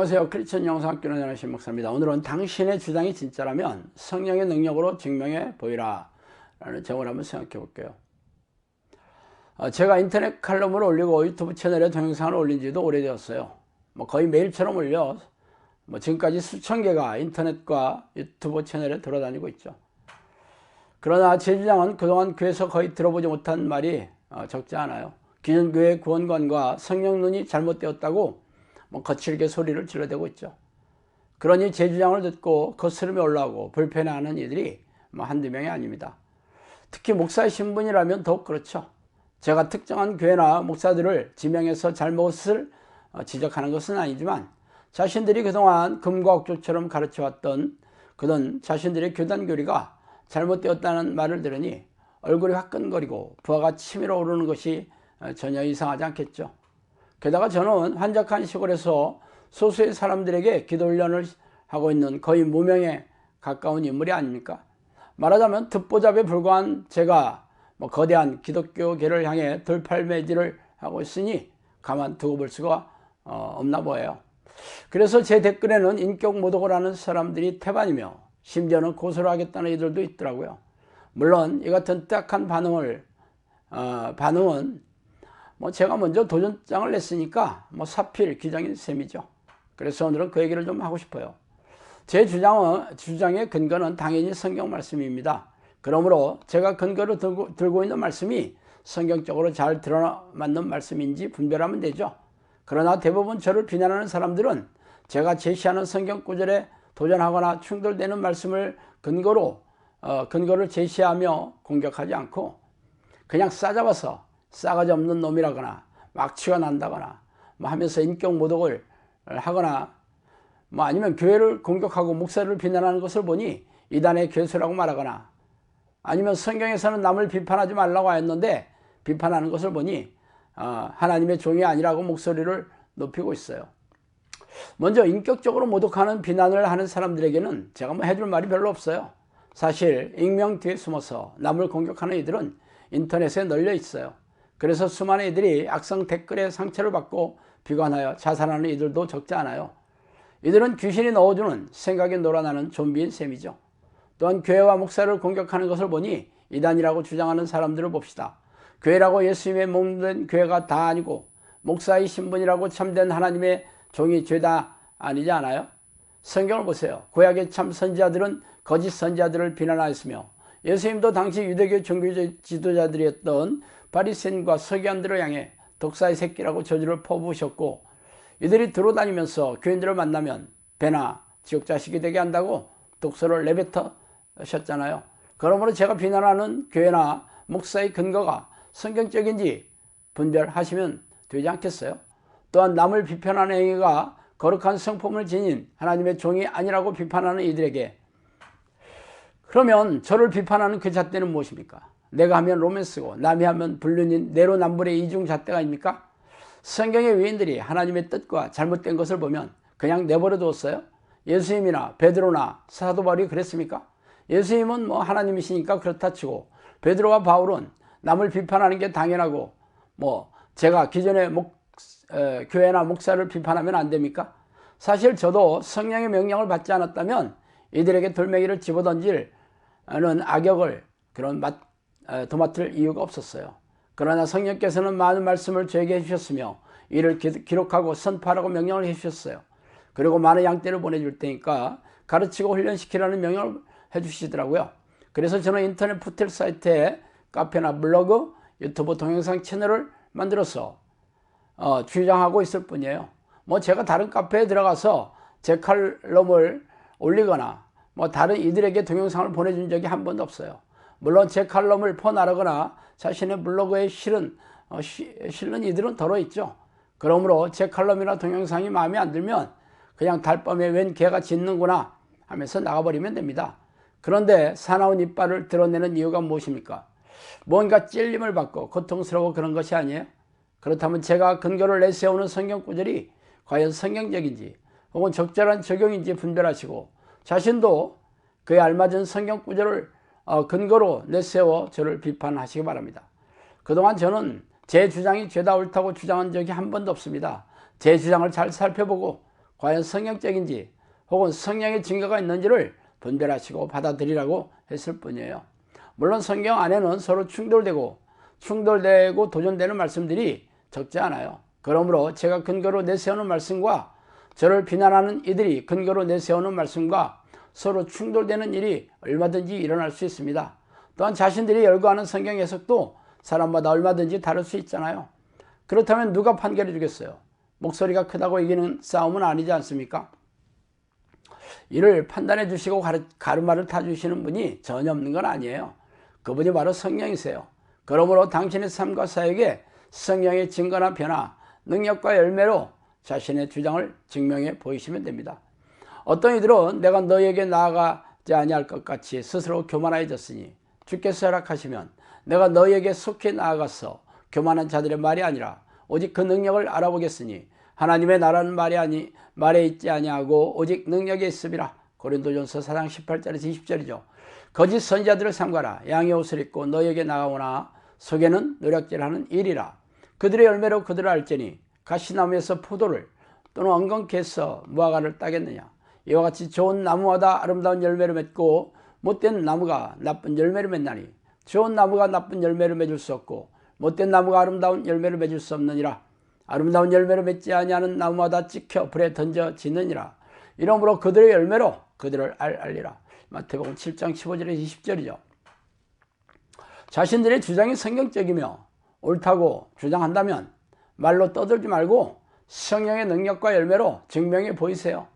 안녕하세요. 크리스천 영상학교 운영하는 신목사입니다. 오늘은 당신의 주장이 진짜라면 성령의 능력으로 증명해 보이라 라는 제목을 한번 생각해 볼게요. 제가 인터넷 칼럼을 올리고 유튜브 채널에 동영상을 올린 지도 오래되었어요. 거의 매일처럼 올려 지금까지 수천 개가 인터넷과 유튜브 채널에 돌아다니고 있죠. 그러나 제 주장은 그동안 교회에서 거의 들어보지 못한 말이 적지 않아요. 기존 교회 구원관과 성령 눈이 잘못되었다고 거칠게 소리를 질러대고 있죠. 그러니 제 주장을 듣고 거스름이 올라오고 불편해하는 이들이 한두 명이 아닙니다. 특히 목사의 신분이라면 더욱 그렇죠. 제가 특정한 교회나 목사들을 지명해서 잘못을 지적하는 것은 아니지만 자신들이 그동안 금과 옥조처럼 가르쳐왔던 그런 자신들의 교단 교리가 잘못되었다는 말을 들으니 얼굴이 화끈거리고 부하가 치밀어 오르는 것이 전혀 이상하지 않겠죠. 게다가 저는 한적한 시골에서 소수의 사람들에게 기도 훈련을 하고 있는 거의 무명에 가까운 인물이 아닙니까? 말하자면 듣보잡에 불과한 제가 거대한 기독교계를 향해 돌팔매질을 하고 있으니 가만 두고 볼 수가 없나 보여요. 그래서 제 댓글에는 인격 모독을 하는 사람들이 태반이며 심지어는 고소를 하겠다는 이들도 있더라고요. 물론 이 같은 딱한 반응은 제가 먼저 도전장을 냈으니까 사필 기장인 셈이죠. 그래서 오늘은 그 얘기를 좀 하고 싶어요. 제 주장의 근거는 당연히 성경 말씀입니다. 그러므로 제가 근거로 들고 있는 말씀이 성경적으로 잘 들어맞는 말씀인지 분별하면 되죠. 그러나 대부분 저를 비난하는 사람들은 제가 제시하는 성경 구절에 도전하거나 충돌되는 말씀을 근거를 제시하며 공격하지 않고 그냥 싸잡아서 싸가지 없는 놈이라거나 막치가 난다거나 하면서 인격 모독을 하거나 아니면 교회를 공격하고 목사를 비난하는 것을 보니 이단의 괴수라고 말하거나 아니면 성경에서는 남을 비판하지 말라고 하였는데 비판하는 것을 보니 하나님의 종이 아니라고 목소리를 높이고 있어요. 먼저 인격적으로 모독하는 비난을 하는 사람들에게는 제가 해줄 말이 별로 없어요. 사실 익명 뒤에 숨어서 남을 공격하는 이들은 인터넷에 널려 있어요. 그래서 수많은 이들이 악성 댓글에 상처를 받고 비관하여 자살하는 이들도 적지 않아요. 이들은 귀신이 넣어주는 생각에 놀아나는 좀비인 셈이죠. 또한 교회와 목사를 공격하는 것을 보니 이단이라고 주장하는 사람들을 봅시다. 교회라고 예수님의 몸된 교회가 다 아니고 목사의 신분이라고 참된 하나님의 종이 죄다 아니지 않아요? 성경을 보세요. 구약의 참 선지자들은 거짓 선지자들을 비난하였으며 예수님도 당시 유대교 종교 지도자들이었던 바리새인과 서기관들을 향해 독사의 새끼라고 저주를 퍼부으셨고 이들이 들어다니면서 교인들을 만나면 배나 지옥 자식이 되게 한다고 독서를 내뱉으셨잖아요. 그러므로 제가 비난하는 교회나 목사의 근거가 성경적인지 분별하시면 되지 않겠어요? 또한 남을 비판하는 행위가 거룩한 성품을 지닌 하나님의 종이 아니라고 비판하는 이들에게 그러면 저를 비판하는 그 잣대는 무엇입니까? 내가 하면 로맨스고 남이 하면 불륜인 내로남불의 이중 잣대가 아닙니까? 성경의 위인들이 하나님의 뜻과 잘못된 것을 보면 그냥 내버려 두었어요? 예수님이나 베드로나 사도 바울이 그랬습니까? 예수님은 하나님이시니까 그렇다 치고 베드로와 바울은 남을 비판하는 게 당연하고 제가 기존의 교회나 목사를 비판하면 안 됩니까? 사실 저도 성령의 명령을 받지 않았다면 이들에게 돌멩이를 집어던지는 악역을 도맡을 이유가 없었어요. 그러나 성령께서는 많은 말씀을 저에게 해주셨으며 이를 기록하고 선포하라고 명령을 해주셨어요. 그리고 많은 양떼를 보내줄 테니까 가르치고 훈련시키라는 명령을 해주시더라고요. 그래서 저는 인터넷 포털 사이트에 카페나 블로그, 유튜브 동영상 채널을 만들어서 주장하고 있을 뿐이에요. 제가 다른 카페에 들어가서 제 칼럼을 올리거나 다른 이들에게 동영상을 보내준 적이 한 번도 없어요. 물론 제 칼럼을 퍼나르거나 자신의 블로그에 실은 이들은 덜어 있죠. 그러므로 제 칼럼이나 동영상이 마음에 안 들면 그냥 달밤에 웬 개가 짖는구나 하면서 나가버리면 됩니다. 그런데 사나운 이빨을 드러내는 이유가 무엇입니까? 뭔가 찔림을 받고 고통스러워 그런 것이 아니에요? 그렇다면 제가 근거를 내세우는 성경 구절이 과연 성경적인지 혹은 적절한 적용인지 분별하시고 자신도 그에 알맞은 성경 구절을 근거로 내세워 저를 비판하시기 바랍니다. 그동안 저는 제 주장이 죄다 옳다고 주장한 적이 한 번도 없습니다. 제 주장을 잘 살펴보고 과연 성경적인지 혹은 성령의 증거가 있는지를 분별하시고 받아들이라고 했을 뿐이에요. 물론 성경 안에는 서로 충돌되고 도전되는 말씀들이 적지 않아요. 그러므로 제가 근거로 내세우는 말씀과 저를 비난하는 이들이 근거로 내세우는 말씀과 서로 충돌되는 일이 얼마든지 일어날 수 있습니다. 또한 자신들이 열거하는 성경 해석도 사람마다 얼마든지 다를 수 있잖아요. 그렇다면 누가 판결해 주겠어요? 목소리가 크다고 이기는 싸움은 아니지 않습니까? 이를 판단해 주시고 가르마를 타주시는 분이 전혀 없는 건 아니에요. 그분이 바로 성령이세요. 그러므로 당신의 삶과 사역에 성령의 증거나 변화, 능력과 열매로 자신의 주장을 증명해 보이시면 됩니다. 어떤 이들은 내가 너에게 나아가지 아니할 것 같이 스스로 교만해졌으니 주께서 허락하시면 내가 너에게 속히 나아가서 교만한 자들의 말이 아니라 오직 그 능력을 알아보겠으니 하나님의 나라는 말에 있지 아니하고 오직 능력에 있음이라. 고린도전서 4장 18절에서 20절이죠. 거짓 선지자들을 삼가라. 양의 옷을 입고 너에게 나가오나 속에는 노략질하는 일이라. 그들의 열매로 그들을 알지니 가시나무에서 포도를 또는 엉겅퀴 해서 무화과를 따겠느냐. 이와 같이 좋은 나무마다 아름다운 열매를 맺고 못된 나무가 나쁜 열매를 맺나니 좋은 나무가 나쁜 열매를 맺을 수 없고 못된 나무가 아름다운 열매를 맺을 수 없느니라. 아름다운 열매를 맺지 아니하는 나무마다 찍혀 불에 던져지느니라. 이러므로 그들의 열매로 그들을 알리라. 마태복음 7장 15절에서 20절이죠. 자신들의 주장이 성경적이며 옳다고 주장한다면 말로 떠들지 말고 성령의 능력과 열매로 증명해 보이세요.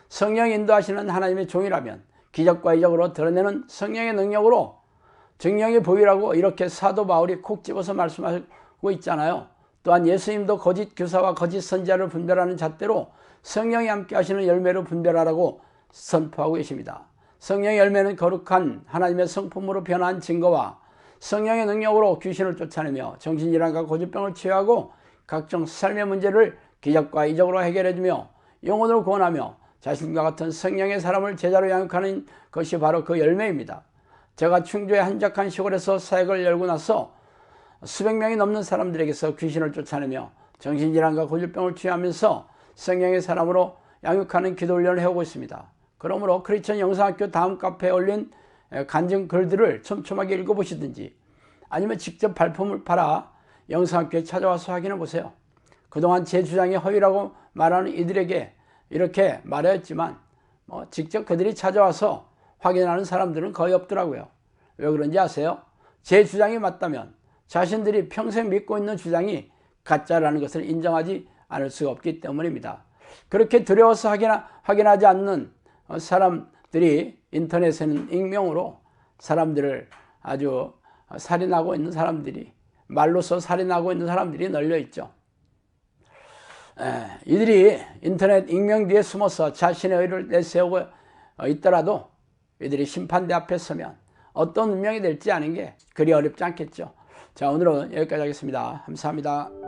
성령이 인도하시는 하나님의 종이라면 기적과 이적으로 드러내는 성령의 능력으로 증명해 보이라고 이렇게 사도 바울이 콕 집어서 말씀하고 있잖아요. 또한 예수님도 거짓 교사와 거짓 선지자를 분별하는 잣대로 성령이 함께 하시는 열매로 분별하라고 선포하고 계십니다. 성령의 열매는 거룩한 하나님의 성품으로 변한 증거와 성령의 능력으로 귀신을 쫓아내며 정신질환과 고집병을 치유하고 각종 삶의 문제를 기적과 이적으로 해결해주며 영혼을 구원하며 자신과 같은 성령의 사람을 제자로 양육하는 것이 바로 그 열매입니다. 제가 충주의 한적한 시골에서 사역을 열고 나서 수백 명이 넘는 사람들에게서 귀신을 쫓아내며 정신질환과 고질병을 치유하면서 성령의 사람으로 양육하는 기도훈련을 해오고 있습니다. 그러므로 크리스천 영상학교 다음 카페에 올린 간증 글들을 촘촘하게 읽어보시든지 아니면 직접 발품을 팔아 영상학교에 찾아와서 확인해 보세요. 그동안 제 주장이 허위라고 말하는 이들에게 이렇게 말했지만 직접 그들이 찾아와서 확인하는 사람들은 거의 없더라고요. 왜 그런지 아세요? 제 주장이 맞다면 자신들이 평생 믿고 있는 주장이 가짜라는 것을 인정하지 않을 수가 없기 때문입니다. 그렇게 두려워서 확인하지 않는 사람들이 인터넷에는 익명으로 사람들을 아주 살인하고 있는 사람들이 말로써 살인하고 있는 사람들이 널려 있죠. 이들이 인터넷 익명 뒤에 숨어서 자신의 의를 내세우고 있더라도 이들이 심판대 앞에 서면 어떤 운명이 될지 아는 게 그리 어렵지 않겠죠. 자, 오늘은 여기까지 하겠습니다. 감사합니다.